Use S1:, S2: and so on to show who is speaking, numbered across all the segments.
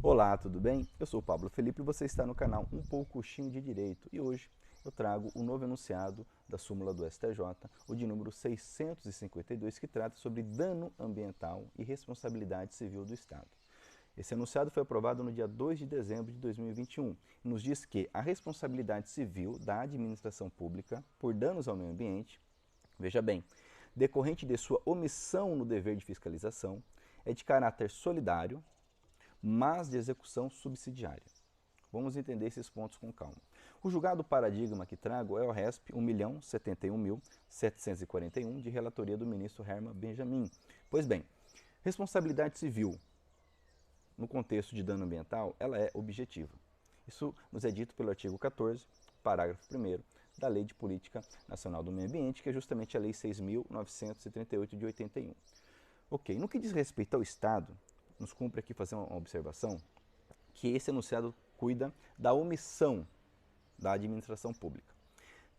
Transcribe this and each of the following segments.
S1: Olá, tudo bem? Eu sou o Pablo Felipe e você está no canal Um Pouquinho de Direito e hoje eu trago o novo enunciado da súmula do STJ, o de número 652, que trata sobre dano ambiental e responsabilidade civil do Estado. Esse enunciado foi aprovado no dia 2 de dezembro de 2021 e nos diz que a responsabilidade civil da administração pública por danos ao meio ambiente, veja bem, decorrente de sua omissão no dever de fiscalização, é de caráter solidário, mas de execução subsidiária. Vamos entender esses pontos com calma. O julgado paradigma que trago é o RESP 1.071.741, de relatoria do ministro Herman Benjamin. Pois bem, responsabilidade civil, no contexto de dano ambiental, ela é objetiva. Isso nos é dito pelo artigo 14, parágrafo 1º, da Lei de Política Nacional do Meio Ambiente, que é justamente a Lei 6.938 de 81. Ok, no que diz respeito ao Estado, nos cumpre aqui fazer uma observação que esse enunciado cuida da omissão da administração pública.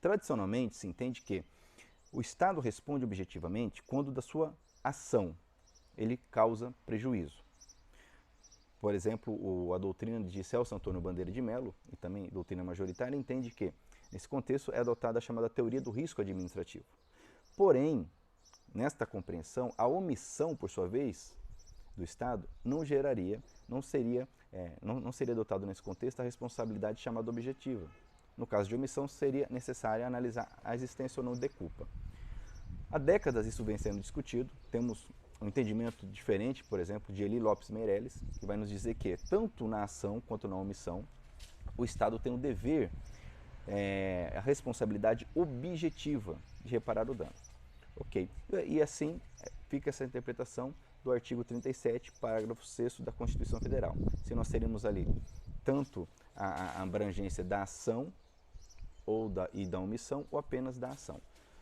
S1: Tradicionalmente, se entende que o Estado responde objetivamente quando da sua ação ele causa prejuízo. Por exemplo, a doutrina de Celso Antônio Bandeira de Mello, e também doutrina majoritária, entende que, nesse contexto, é adotada a chamada teoria do risco administrativo. Porém, nesta compreensão, a omissão, por sua vez, do Estado não geraria, não seria adotado nesse contexto a responsabilidade chamada objetiva. No caso de omissão, seria necessário analisar a existência ou não de culpa. Há décadas isso vem sendo discutido, temos um entendimento diferente, por exemplo, de Eli Lopes Meirelles, que vai nos dizer que, tanto na ação quanto na omissão, o Estado tem o dever, a responsabilidade objetiva de reparar o dano. Ok, e assim fica essa interpretação do artigo 37, parágrafo 6º da Constituição Federal. Se nós teríamos ali tanto a abrangência da ação e da omissão, ou apenas da ação.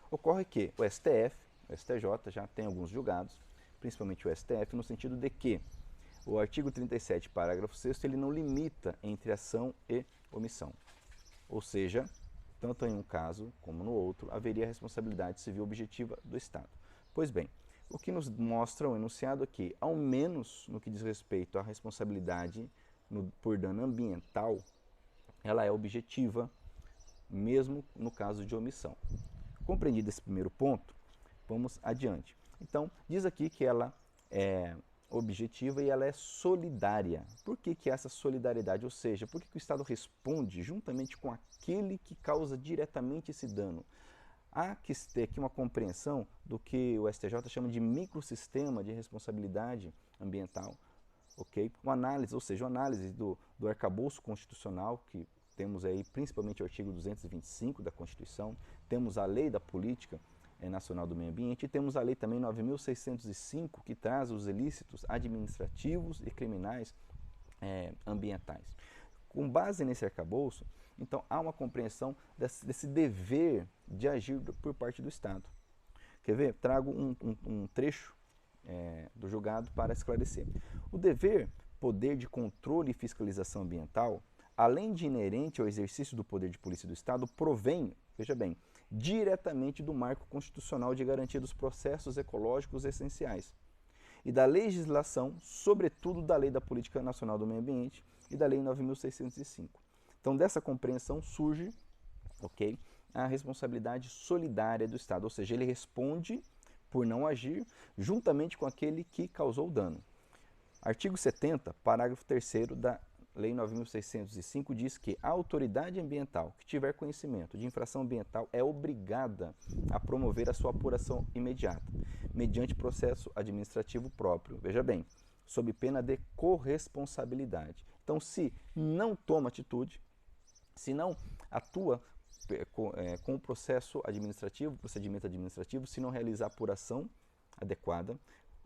S1: Ocorre que o STF, o STJ, já tem alguns julgados, principalmente o STF, no sentido de que o artigo 37, parágrafo 6º, ele não limita entre ação e omissão. Ou seja, tanto em um caso como no outro, haveria responsabilidade civil objetiva do Estado. Pois bem, o que nos mostra o enunciado aqui, ao menos no que diz respeito à responsabilidade por dano ambiental, ela é objetiva, mesmo no caso de omissão. Compreendido esse primeiro ponto, vamos adiante. Então, diz aqui que ela é objetiva e ela é solidária. Por que essa solidariedade? Ou seja, por que o Estado responde juntamente com aquele que causa diretamente esse dano? Há que ter aqui uma compreensão do que o STJ chama de microsistema de responsabilidade ambiental. Okay? Uma análise, ou seja, uma análise do arcabouço constitucional, que temos aí principalmente o artigo 225 da Constituição, temos a Lei da Política Nacional do Meio Ambiente e temos a Lei também 9.605, que traz os ilícitos administrativos e criminais ambientais. Com base nesse arcabouço, então há uma compreensão desse dever de agir por parte do Estado. Quer ver? Trago um trecho do julgado para esclarecer. O dever, poder de controle e fiscalização ambiental, além de inerente ao exercício do poder de polícia do Estado, provém, veja bem, diretamente do marco constitucional de garantia dos processos ecológicos essenciais e da legislação, sobretudo da Lei da Política Nacional do Meio Ambiente e da Lei 9.605. Então, dessa compreensão surge, ok, a responsabilidade solidária do Estado, ou seja, ele responde por não agir juntamente com aquele que causou o dano. Artigo 70, parágrafo 3º da Lei 9.605 diz que a autoridade ambiental que tiver conhecimento de infração ambiental é obrigada a promover a sua apuração imediata, mediante processo administrativo próprio. Veja bem, sob pena de corresponsabilidade. Então, se não toma atitude, se não atua com o processo administrativo, procedimento administrativo, se não realizar a apuração adequada,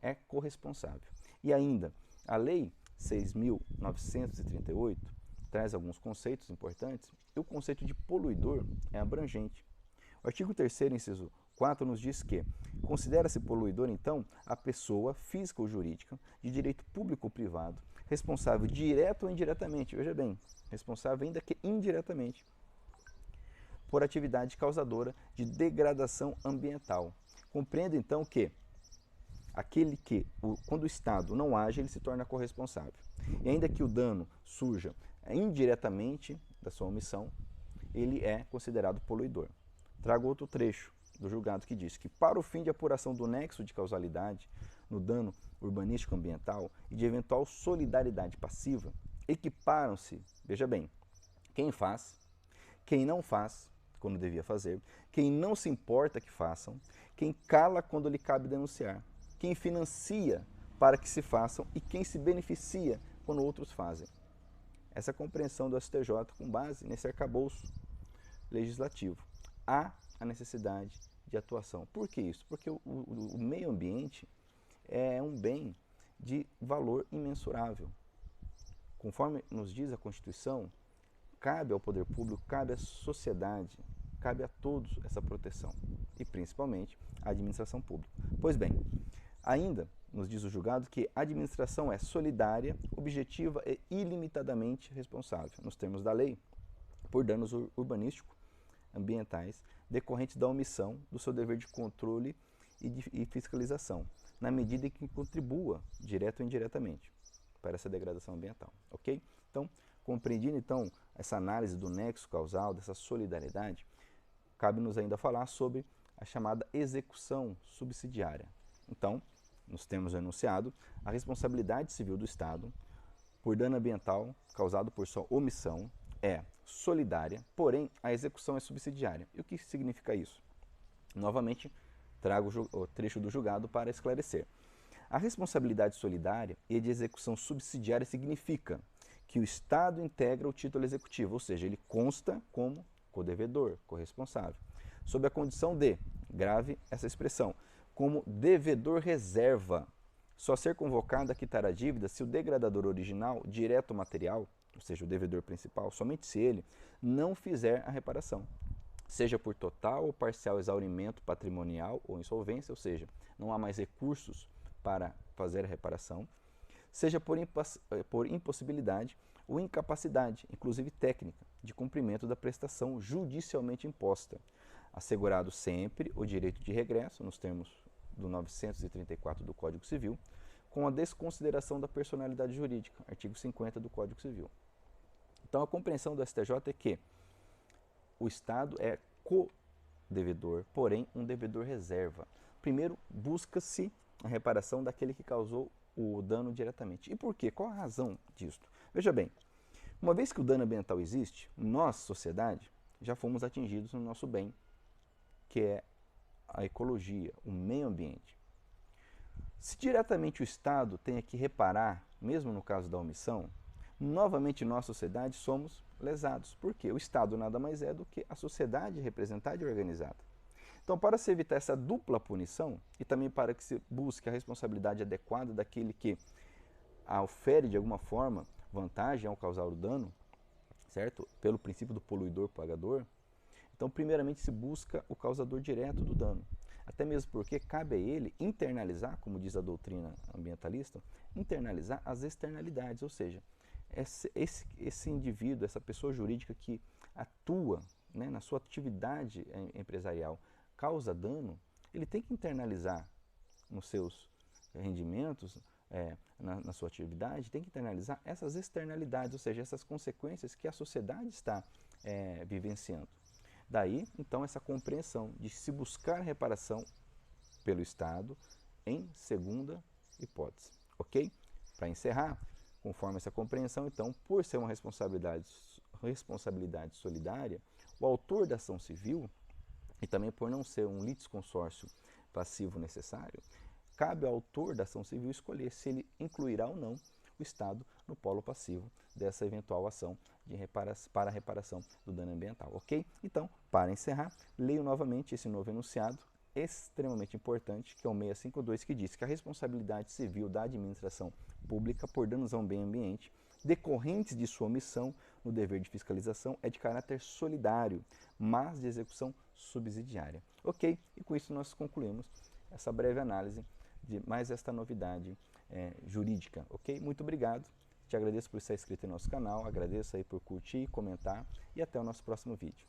S1: é corresponsável. E ainda, a Lei 6.938 traz alguns conceitos importantes e o conceito de poluidor é abrangente. O artigo 3º, inciso 4, nos diz que considera-se poluidor, então, a pessoa física ou jurídica de direito público ou privado, responsável direto ou indiretamente, veja bem, responsável ainda que indiretamente, por atividade causadora de degradação ambiental. Compreendo, então, que aquele que, quando o Estado não age, ele se torna corresponsável. E ainda que o dano surja indiretamente da sua omissão, ele é considerado poluidor. Trago outro trecho do julgado que diz que, para o fim de apuração do nexo de causalidade no dano urbanístico ambiental e de eventual solidariedade passiva, equiparam-se, veja bem, quem faz, quem não faz, quando devia fazer, quem não se importa que façam, quem cala quando lhe cabe denunciar, quem financia para que se façam e quem se beneficia quando outros fazem. Essa compreensão do STJ com base nesse arcabouço legislativo. Há a necessidade de atuação. Por que isso? Porque o meio ambiente é um bem de valor imensurável. Conforme nos diz a Constituição, cabe ao poder público, cabe à sociedade, cabe a todos essa proteção, e principalmente à administração pública. Pois bem, ainda nos diz o julgado que a administração é solidária, objetiva e ilimitadamente responsável, nos termos da lei, por danos urbanísticos, ambientais, decorrentes da omissão do seu dever de controle e fiscalização, na medida em que contribua, direto ou indiretamente, para essa degradação ambiental. Ok? Então, compreendido então essa análise do nexo causal, dessa solidariedade, cabe-nos ainda falar sobre a chamada execução subsidiária. Então, nos termos do enunciado, a responsabilidade civil do Estado por dano ambiental causado por sua omissão é solidária, porém a execução é subsidiária. E o que significa isso? Novamente, trago o trecho do julgado para esclarecer. A responsabilidade solidária e de execução subsidiária significa que o Estado integra o título executivo, ou seja, ele consta como codevedor, corresponsável, sob a condição de, grave essa expressão, como devedor reserva, só ser convocado a quitar a dívida se o degradador original, direto ou material, ou seja, o devedor principal, somente se ele não fizer a reparação, seja por total ou parcial exaurimento patrimonial ou insolvência, ou seja, não há mais recursos para fazer a reparação, seja por impossibilidade ou incapacidade, inclusive técnica, de cumprimento da prestação judicialmente imposta, assegurado sempre o direito de regresso, nos termos do 934 do Código Civil, com a desconsideração da personalidade jurídica, artigo 50 do Código Civil. Então, a compreensão do STJ é que o Estado é co-devedor, porém um devedor reserva. Primeiro, busca-se a reparação daquele que causou o dano diretamente. E por quê? Qual a razão disto? Veja bem, uma vez que o dano ambiental existe, nós, sociedade, já fomos atingidos no nosso bem, que é a ecologia, o meio ambiente. Se diretamente o Estado tenha que reparar, mesmo no caso da omissão, novamente nós, sociedade, somos lesados. Por quê? O Estado nada mais é do que a sociedade representada e organizada. Então, para se evitar essa dupla punição, e também para que se busque a responsabilidade adequada daquele que ofere de alguma forma vantagem ao causar o dano, certo? Pelo princípio do poluidor-pagador, então, primeiramente, se busca o causador direto do dano. Até mesmo porque cabe a ele internalizar, como diz a doutrina ambientalista, internalizar as externalidades, ou seja, esse indivíduo, essa pessoa jurídica que atua, né, na sua atividade empresarial, causa dano, ele tem que internalizar nos seus rendimentos, na sua atividade, tem que internalizar essas externalidades, ou seja, essas consequências que a sociedade está vivenciando. Daí, então, essa compreensão de se buscar reparação pelo Estado em segunda hipótese, ok? Para encerrar, conforme essa compreensão, então, por ser uma responsabilidade solidária, o autor da ação civil, e também por não ser um litisconsórcio passivo necessário, cabe ao autor da ação civil escolher se ele incluirá ou não o Estado no polo passivo dessa eventual ação para a reparação do dano ambiental, ok? Então, para encerrar, leio novamente esse novo enunciado, extremamente importante, que é o 652, que diz que a responsabilidade civil da administração pública por danos ao meio ambiente decorrentes de sua omissão no dever de fiscalização é de caráter solidário, mas de execução subsidiária. Ok? E com isso nós concluímos essa breve análise de mais esta novidade jurídica. Ok? Muito obrigado. Te agradeço por estar inscrito em nosso canal, agradeço aí por curtir, comentar e até o nosso próximo vídeo.